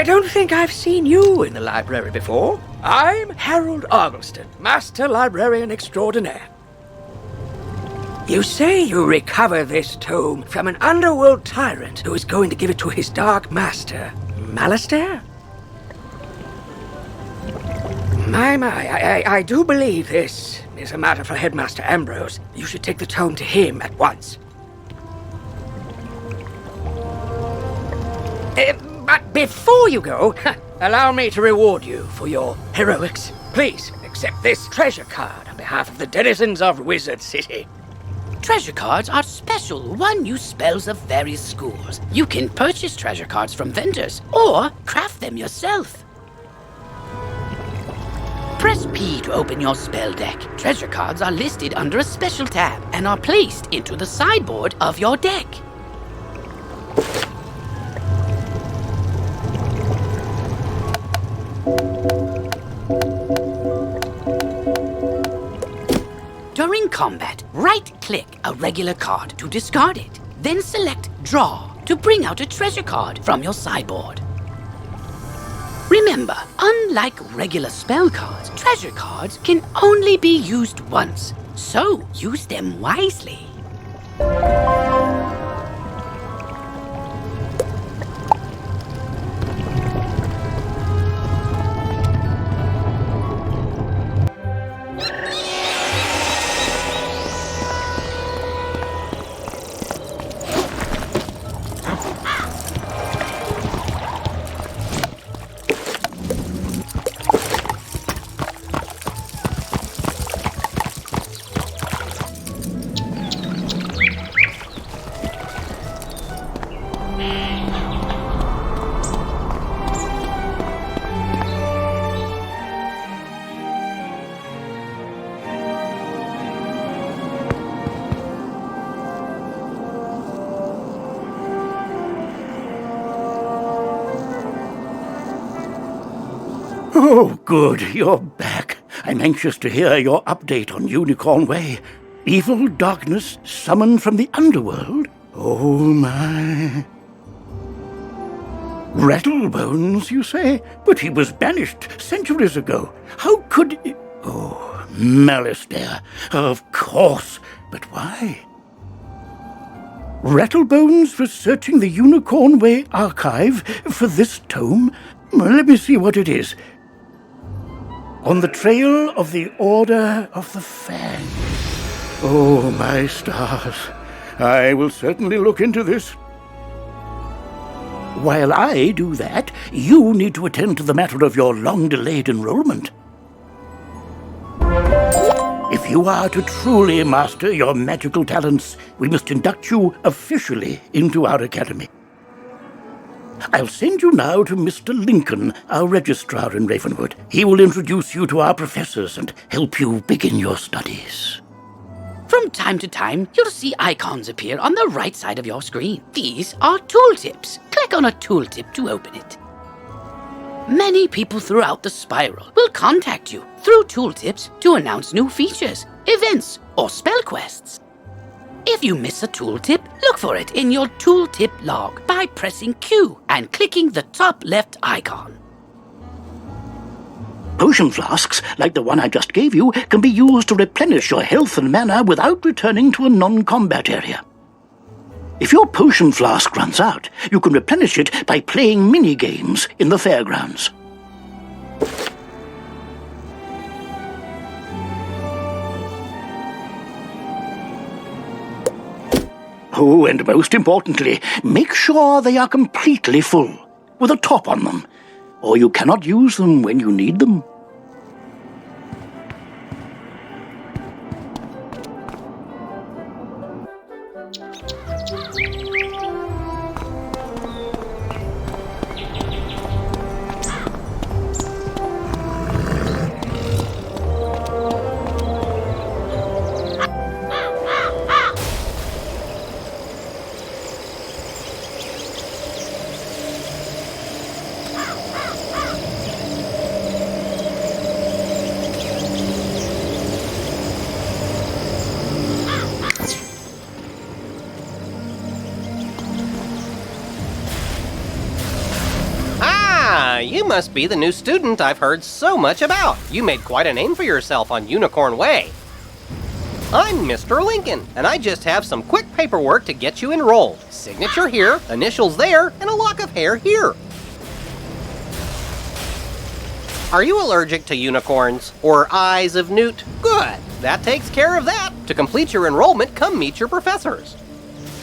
I don't think I've seen you in the library before. I'm Harold Argleston, Master Librarian Extraordinaire. You say you recover this tome from an underworld tyrant who is going to give it to his dark master, Malastair? I do believe this is a matter for Headmaster Ambrose. You should take the tome to him at once. But before you go, allow me to reward you for your heroics. Please accept this treasure card on behalf of the denizens of Wizard City. Treasure cards are special one-use spells of various schools. You can purchase treasure cards from vendors or craft them yourself. Press P to open your spell deck. Treasure cards are listed under a special tab and are placed into the sideboard of your deck. During combat, right-click a regular card to discard it. Then select Draw to bring out a treasure card from your sideboard. Remember, unlike regular spell cards, treasure cards can only be used once, so use them wisely. Oh, good, you're back. I'm anxious to hear your update on Unicorn Way. Evil darkness summoned from the underworld? Oh, my. Rattlebones, you say? But he was banished centuries ago. How could... Oh, Malastair. Of course. But why? Rattlebones was searching the Unicorn Way archive for this tome? Let me see what it is. On the trail of the Order of the Fang. Oh, my stars. I will certainly look into this. While I do that, you need to attend to the matter of your long-delayed enrollment. If you are to truly master your magical talents, we must induct you officially into our academy. I'll send you now to Mr. Lincoln, our registrar in Ravenwood. He will introduce you to our professors and help you begin your studies. From time to time, you'll see icons appear on the right side of your screen. These are tooltips. Click on a tooltip to open it. Many people throughout the Spiral will contact you through tooltips to announce new features, events, or spell quests. If you miss a tooltip, look for it in your tooltip log by pressing Q and clicking the top left icon. Potion flasks, like the one I just gave you, can be used to replenish your health and mana without returning to a non-combat area. If your potion flask runs out, you can replenish it by playing mini-games in the fairgrounds. Oh, and most importantly, make sure they are completely full, with a top on them, or you cannot use them when you need them. You must be the new student I've heard so much about. You made quite a name for yourself on Unicorn Way. I'm Mr. Lincoln, and I just have some quick paperwork to get you enrolled. Signature here, initials there, and a lock of hair here. Are you allergic to unicorns or eyes of newt? Good. That takes care of that. To complete your enrollment, come meet your professors.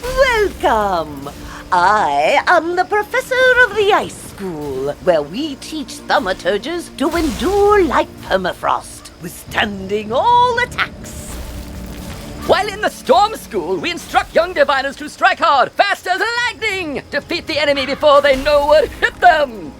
Welcome! I am the professor of the Ice School, where we teach thaumaturges to endure like permafrost, withstanding all attacks. While in the Storm School, we instruct young diviners to strike hard, fast as lightning, defeat the enemy before they know what hit them.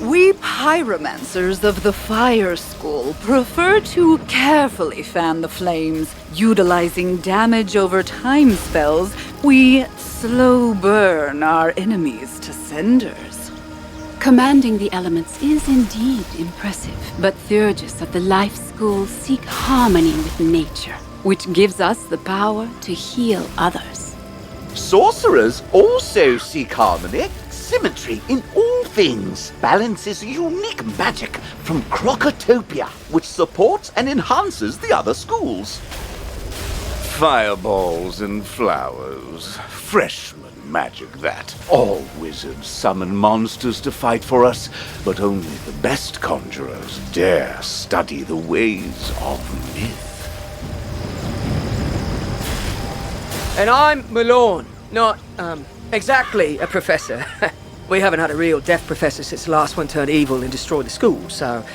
We pyromancers of the Fire School prefer to carefully fan the flames. Utilizing damage over time spells, we slow burn our enemies to cinders. Commanding the elements is indeed impressive, but Theurgis of the Life School seek harmony with nature, which gives us the power to heal others. Sorcerers also seek harmony, symmetry in all things. Balance is unique magic from Crocotopia, which supports and enhances the other schools. Fireballs and flowers. Freshman magic, that. All wizards summon monsters to fight for us, but only the best conjurers dare study the ways of myth. And I'm Malone, not, exactly a professor. We haven't had a real deaf professor since the last one turned evil and destroyed the school, so,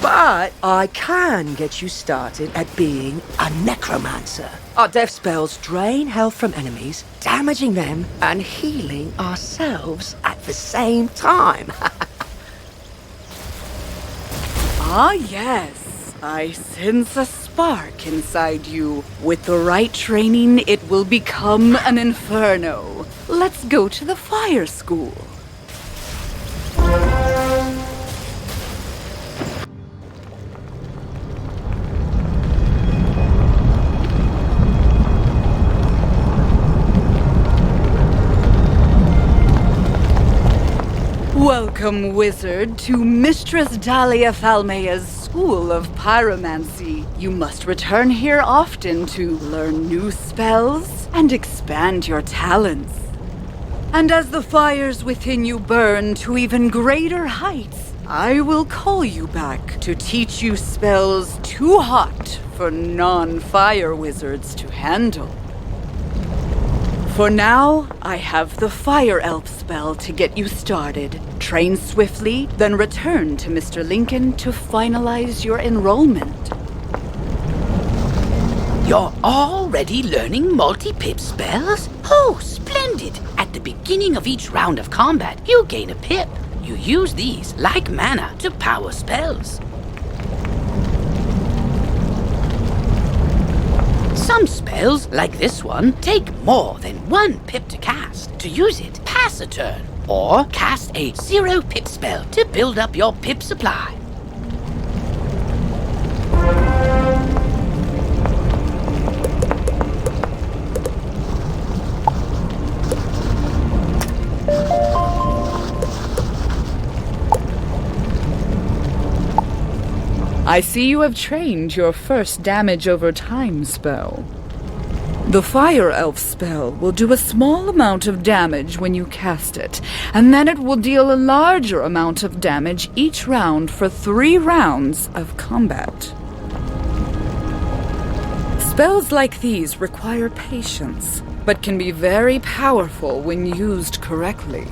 But I can get you started at being a necromancer. Our death spells drain health from enemies, damaging them and healing ourselves at the same time. Ah, yes. I sense a spark inside you. With the right training, it will become an inferno. Let's go to the Fire School. Welcome, wizard, to Mistress Dahlia Falmea's School of Pyromancy. You must return here often to learn new spells and expand your talents. And as the fires within you burn to even greater heights, I will call you back to teach you spells too hot for non-fire wizards to handle. For now, I have the Fire Elf spell to get you started. Train swiftly, then return to Mr. Lincoln to finalize your enrollment. You're already learning multi-pip spells? Oh, splendid! At the beginning of each round of combat, you gain a pip. You use these, like mana, to power spells. Some spells, like this one, take more than 1 pip to cast. To use it, pass a turn, or cast a 0 pip spell to build up your pip supply. I see you have trained your first damage over time spell. The Fire Elf spell will do a small amount of damage when you cast it, and then it will deal a larger amount of damage each round for 3 rounds of combat. Spells like these require patience, but can be very powerful when used correctly.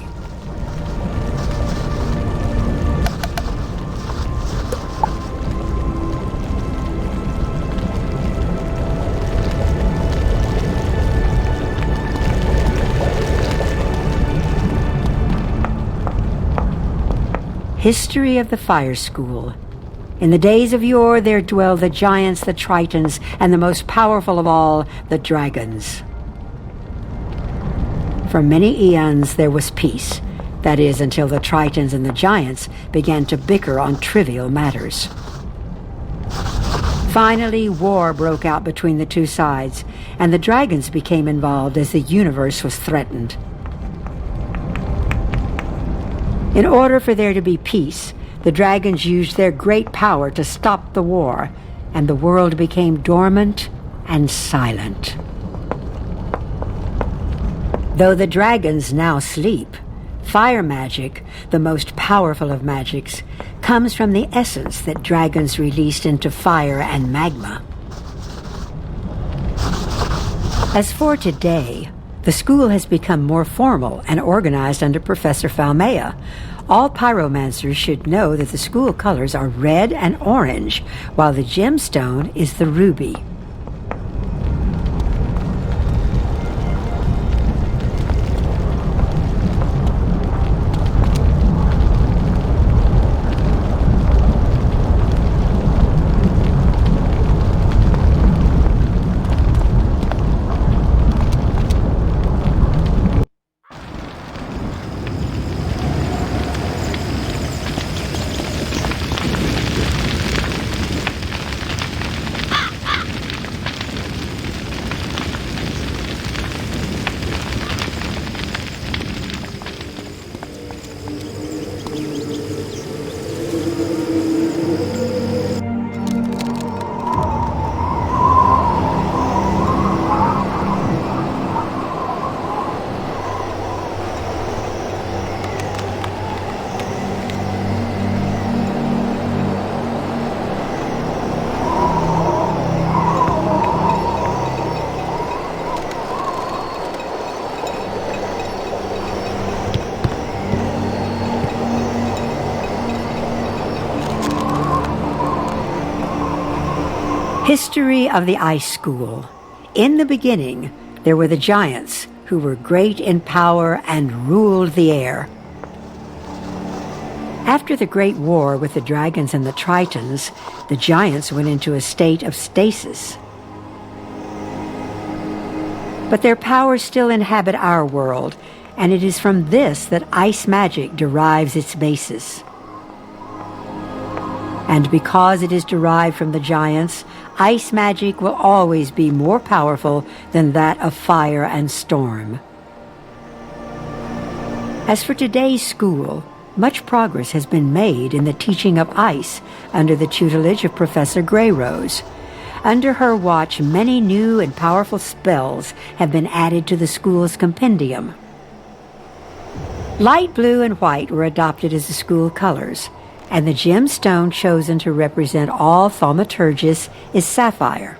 History of the Fire School. In the days of yore there dwell the giants, the Tritons, and the most powerful of all, the dragons. For many eons there was peace. That is, until the Tritons and the giants began to bicker on trivial matters. Finally, war broke out between the two sides, and the dragons became involved as the universe was threatened. In order for there to be peace, the dragons used their great power to stop the war, and the world became dormant and silent. Though the dragons now sleep, fire magic, the most powerful of magics, comes from the essence that dragons released into fire and magma. As for today, the school has become more formal and organized under Professor Falmea. All pyromancers should know that the school colors are red and orange, while the gemstone is the ruby. History of the Ice School. In the beginning, there were the giants, who were great in power and ruled the air. After the Great War with the dragons and the Tritons, the giants went into a state of stasis. But their powers still inhabit our world, and it is from this that ice magic derives its basis. And because it is derived from the giants, ice magic will always be more powerful than that of fire and storm. As for today's school, much progress has been made in the teaching of ice under the tutelage of Professor Greyrose. Under her watch, many new and powerful spells have been added to the school's compendium. Light blue and white were adopted as the school colors, and the gemstone chosen to represent all thaumaturgists is sapphire.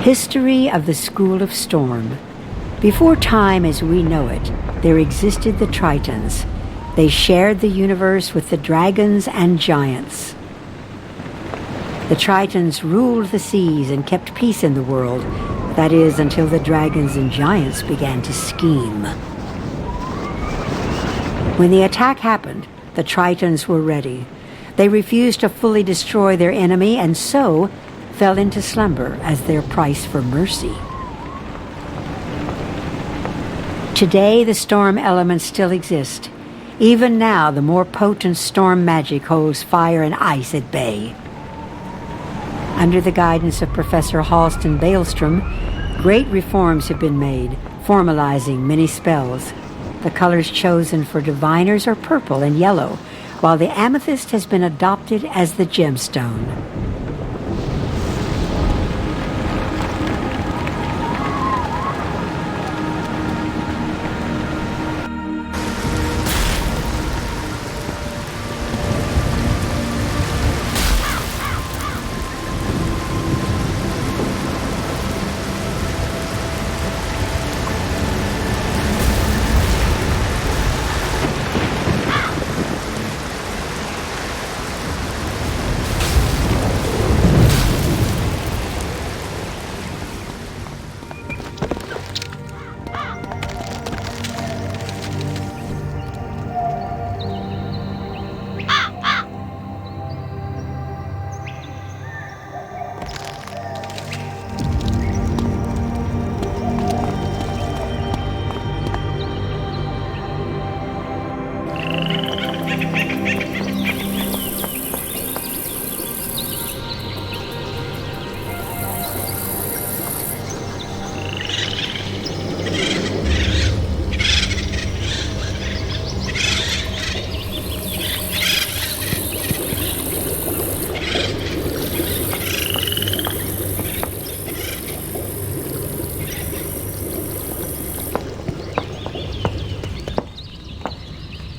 History of the School of Storm. Before time as we know it, there existed the Tritons. They shared the universe with the dragons and giants. The Tritons ruled the seas and kept peace in the world. That is, until the dragons and giants began to scheme. When the attack happened, the Tritons were ready. They refused to fully destroy their enemy and so fell into slumber as their price for mercy. Today, the storm elements still exist. Even now, the more potent storm magic holds fire and ice at bay. Under the guidance of Professor Halston Baelstrom, great reforms have been made, formalizing many spells. The colors chosen for diviners are purple and yellow, while the amethyst has been adopted as the gemstone.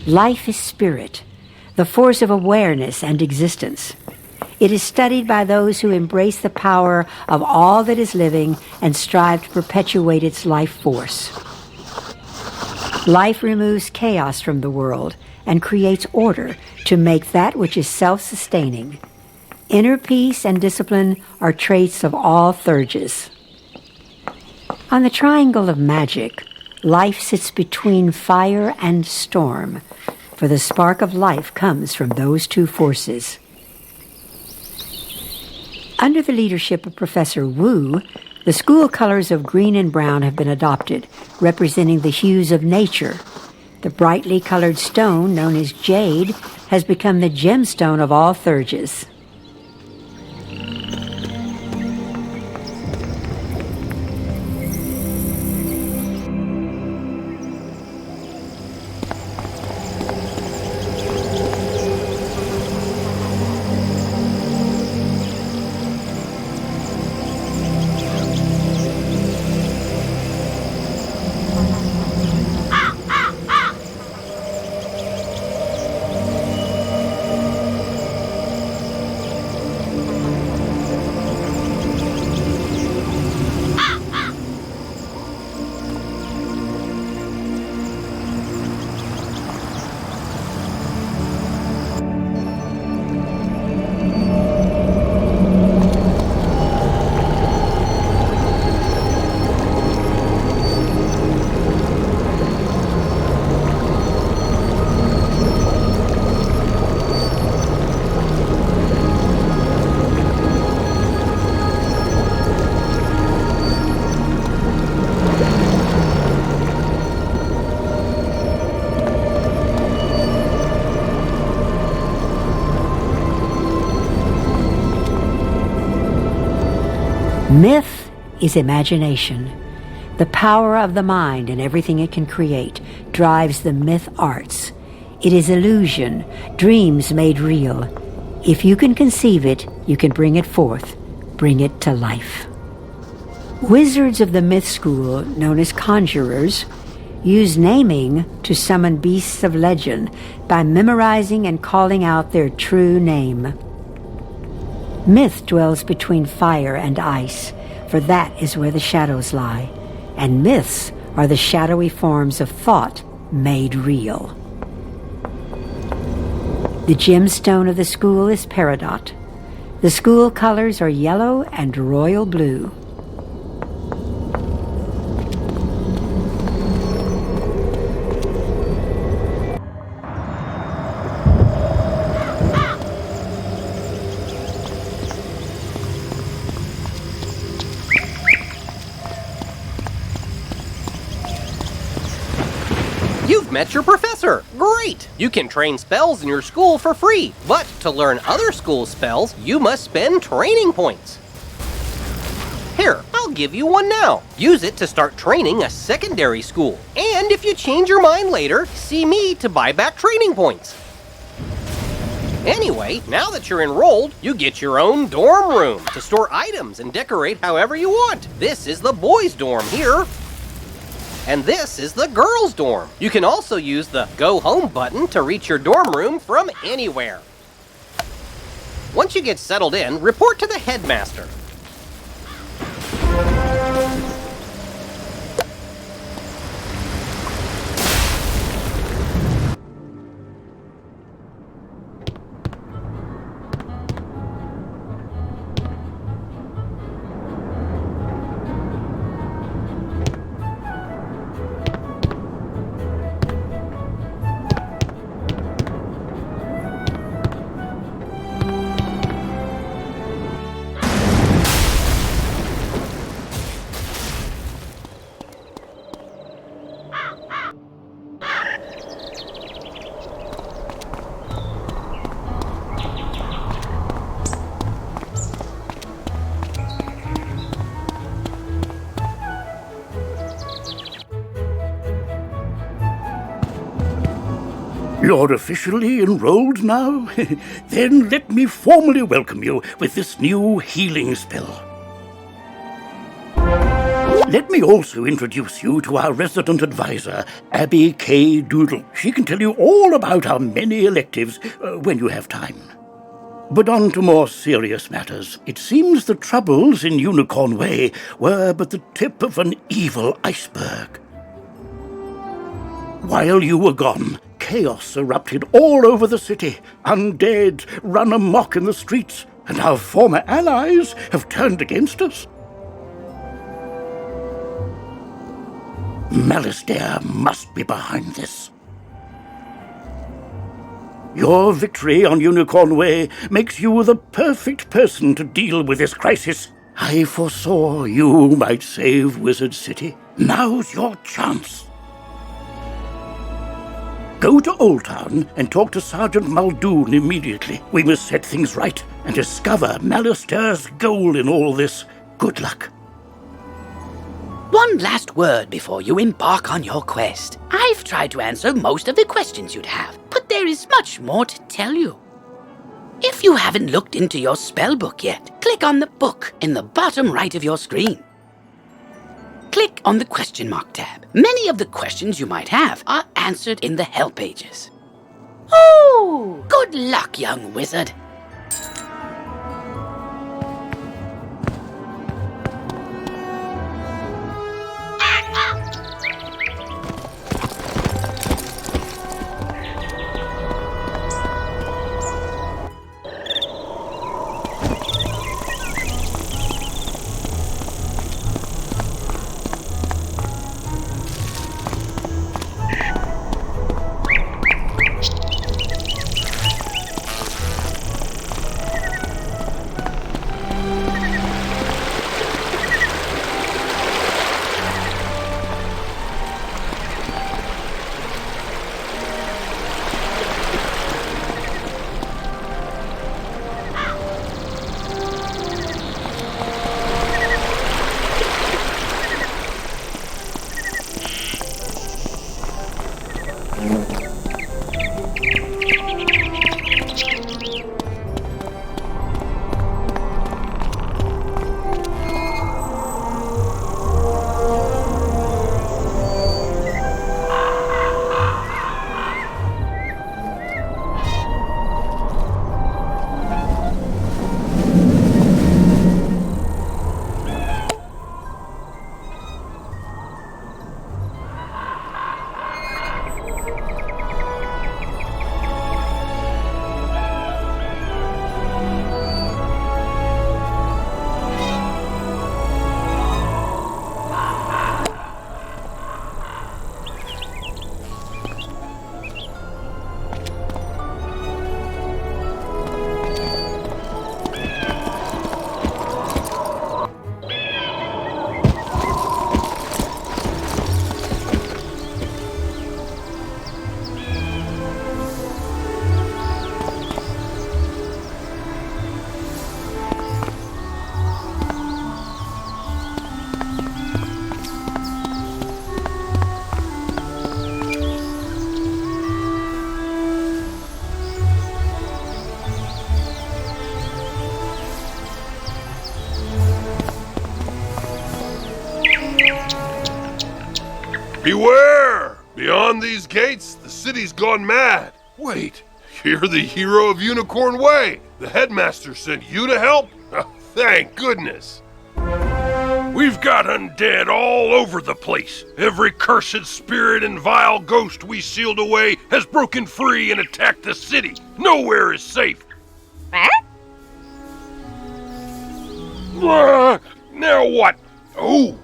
Life is spirit, the force of awareness and existence. It is studied by those who embrace the power of all that is living and strive to perpetuate its life force. Life removes chaos from the world and creates order to make that which is self-sustaining. Inner peace and discipline are traits of all Thurges. On the triangle of magic, life sits between fire and storm, for the spark of life comes from those two forces. Under the leadership of Professor Wu, the school colors of green and brown have been adopted, representing the hues of nature. The brightly colored stone, known as jade, has become the gemstone of all Thurges. Myth is imagination. The power of the mind and everything it can create drives the myth arts. It is illusion, dreams made real. If you can conceive it, you can bring it forth, bring it to life. Wizards of the myth school, known as conjurers, use naming to summon beasts of legend by memorizing and calling out their true name. Myth dwells between fire and ice, for that is where the shadows lie, and myths are the shadowy forms of thought made real. The gemstone of the school is peridot. The school colors are yellow and royal blue. You've met your professor! Great! You can train spells in your school for free, but to learn other school spells, you must spend training points. Here, I'll give you one now. Use it to start training a secondary school. And if you change your mind later, see me to buy back training points. Anyway, now that you're enrolled, you get your own dorm room to store items and decorate however you want. This is the boys' dorm here. And this is the girls' dorm. You can also use the Go Home button to reach your dorm room from anywhere. Once you get settled in, report to the headmaster. You're officially enrolled now? Then let me formally welcome you with this new healing spell. Let me also introduce you to our resident advisor, Abby K. Doodle. She can tell you all about our many electives when you have time. But on to more serious matters. It seems the troubles in Unicorn Way were but the tip of an evil iceberg. While you were gone, chaos erupted all over the city. Undead run amok in the streets, and our former allies have turned against us. Malastare must be behind this. Your victory on Unicorn Way makes you the perfect person to deal with this crisis. I foresaw you might save Wizard City. Now's your chance. Go to Old Town and talk to Sergeant Muldoon immediately. We must set things right and discover Malastare's goal in all this. Good luck. One last word before you embark on your quest. I've tried to answer most of the questions you'd have, but there is much more to tell you. If you haven't looked into your spellbook yet, click on the book in the bottom right of your screen. Click on the question mark tab. Many of the questions you might have are answered in the help pages. Oh, good luck, young wizard. Beware! Beyond these gates, the city's gone mad. Wait, you're the hero of Unicorn Way. The headmaster sent you to help? Thank goodness. We've got undead all over the place. Every cursed spirit and vile ghost we sealed away has broken free and attacked the city. Nowhere is safe. Now what? Oh,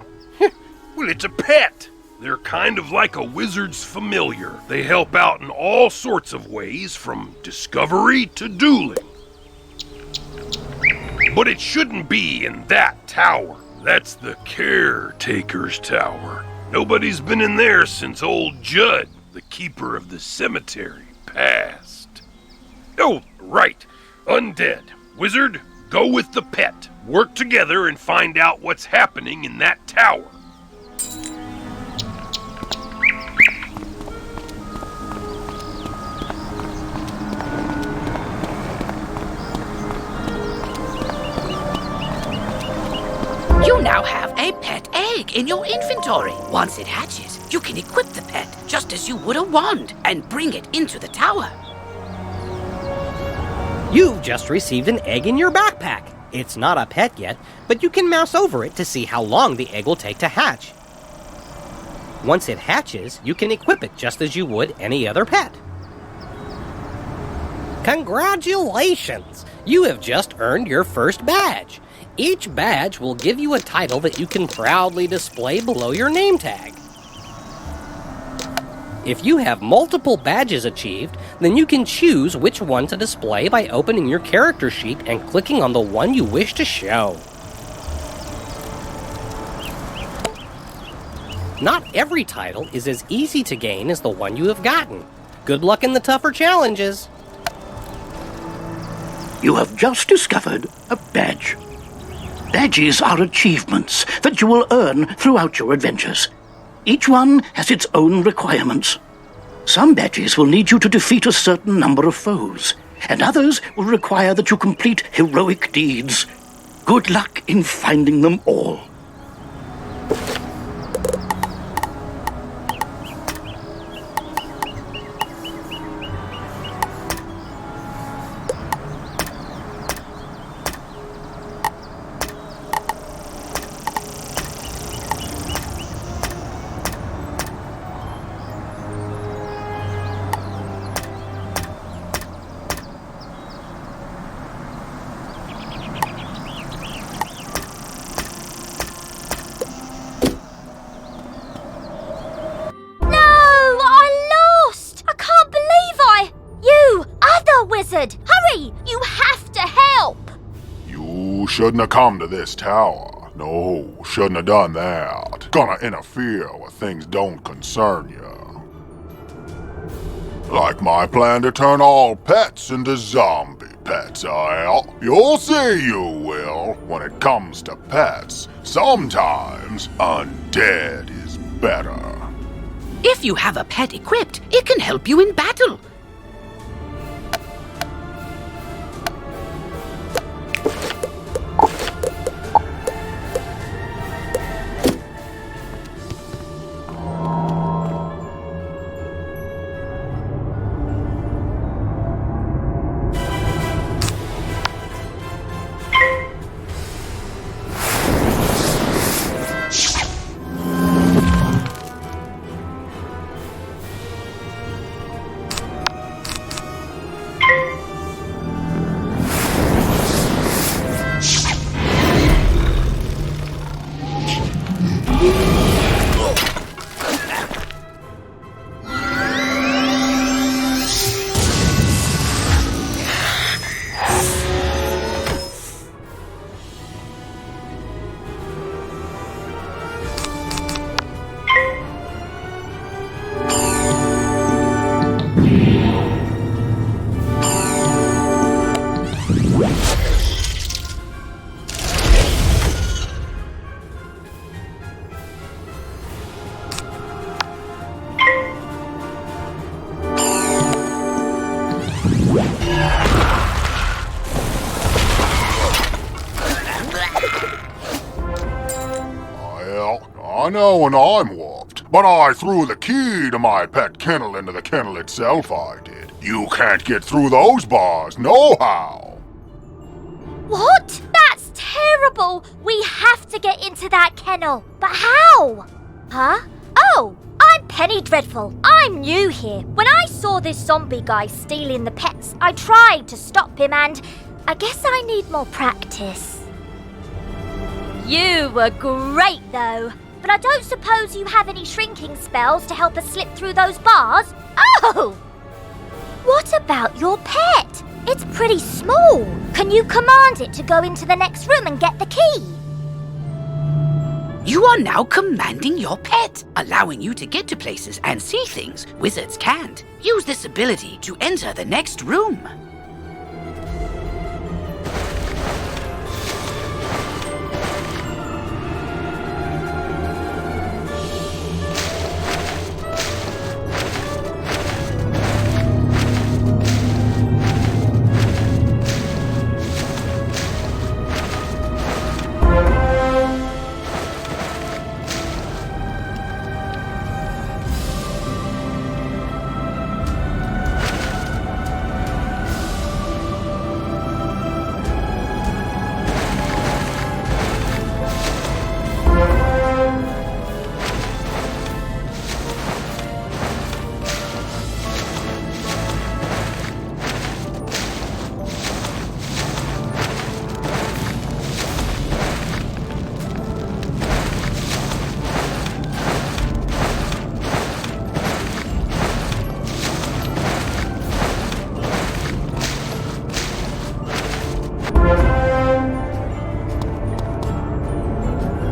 well, it's a pet. They're kind of like a wizard's familiar. They help out in all sorts of ways, from discovery to dueling. But it shouldn't be in that tower. That's the caretaker's tower. Nobody's been in there since old Judd, the keeper of the cemetery, passed. Oh, right. Undead. Wizard, go with the pet. Work together and find out what's happening in that tower. You now have a pet egg in your inventory. Once it hatches, you can equip the pet just as you would a wand and bring it into the tower. You've just received an egg in your backpack. It's not a pet yet, but you can mouse over it to see how long the egg will take to hatch. Once it hatches, you can equip it just as you would any other pet. Congratulations! You have just earned your first badge. Each badge will give you a title that you can proudly display below your name tag. If you have multiple badges achieved, then you can choose which one to display by opening your character sheet and clicking on the one you wish to show. Not every title is as easy to gain as the one you have gotten. Good luck in the tougher challenges. You have just discovered a badge. Badges are achievements that you will earn throughout your adventures. Each one has its own requirements. Some badges will need you to defeat a certain number of foes, and others will require that you complete heroic deeds. Good luck in finding them all. Hurry! You have to help! You shouldn't have come to this tower. No, shouldn't have done that. Gonna interfere where things don't concern you. Like my plan to turn all pets into zombie pets, Al. You'll see you will. When it comes to pets, sometimes undead is better. If you have a pet equipped, it can help you in battle. I know when I'm whooped. but I threw the key to my pet kennel into the kennel itself, I did. You can't get through those bars, nohow. What? That's terrible! We have to get into that kennel. But how? Huh? Oh, I'm Penny Dreadful. I'm new here. When I saw this zombie guy stealing the pets, I tried to stop him and I guess I need more practice. You were great though. But I don't suppose you have any shrinking spells to help us slip through those bars? Oh! What about your pet? It's pretty small. Can you command it to go into the next room and get the key? You are now commanding your pet, allowing you to get to places and see things wizards can't. Use this ability to enter the next room.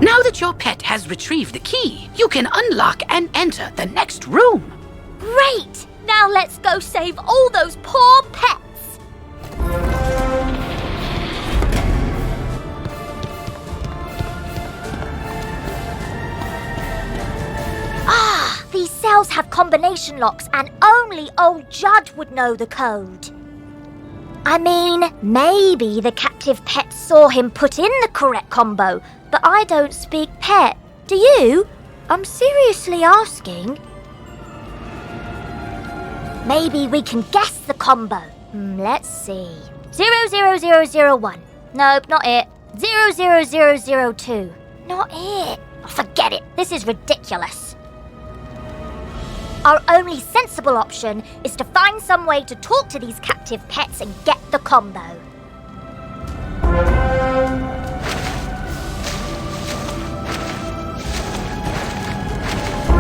Now that your pet has retrieved the key, you can unlock and enter the next room. Great! Now let's go save all those poor pets! Ah, these cells have combination locks and only old Judd would know the code. I mean, maybe the captive pet saw him put in the correct combo, but I don't speak pet. Do you? I'm seriously asking. Maybe we can guess the combo. Let's see. 00001. Nope, not it. 00002. Not it. Oh, forget it. This is ridiculous. Our only sensible option is to find some way to talk to these captive pets and get the combo.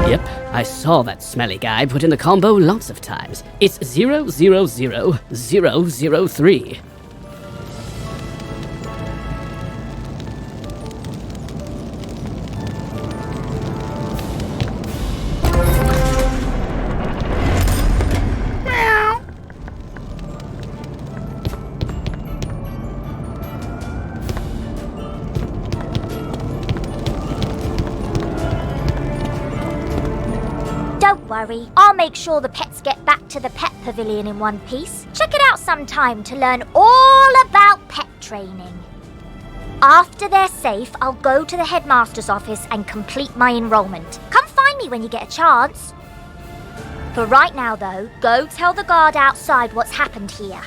Yep, I saw that smelly guy put in the combo lots of times. It's 000003. Don't worry, I'll make sure the pets get back to the pet pavilion in one piece. Check it out sometime to learn all about pet training. After they're safe, I'll go to the headmaster's office and complete my enrollment. Come find me when you get a chance. For right now, though, go tell the guard outside what's happened here.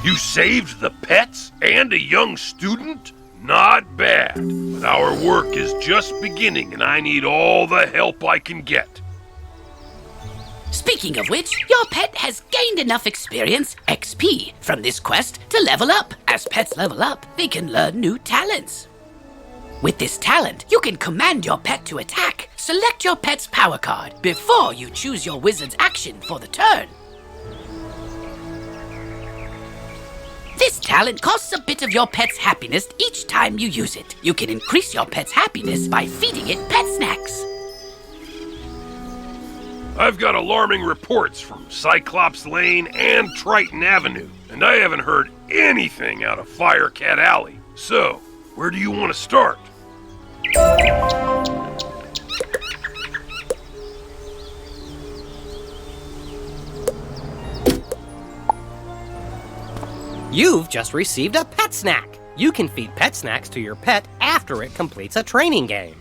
You saved the pets and a young student? Not bad. But our work is just beginning and I need all the help I can get. Speaking of which, your pet has gained enough experience, XP, from this quest to level up. As pets level up, they can learn new talents. With this talent, you can command your pet to attack. Select your pet's power card before you choose your wizard's action for the turn. This talent costs a bit of your pet's happiness each time you use it. You can increase your pet's happiness by feeding it pet snacks. I've got alarming reports from Cyclops Lane and Triton Avenue, and I haven't heard anything out of Firecat Alley. So, where do you want to start? You've just received a pet snack. You can feed pet snacks to your pet after it completes a training game.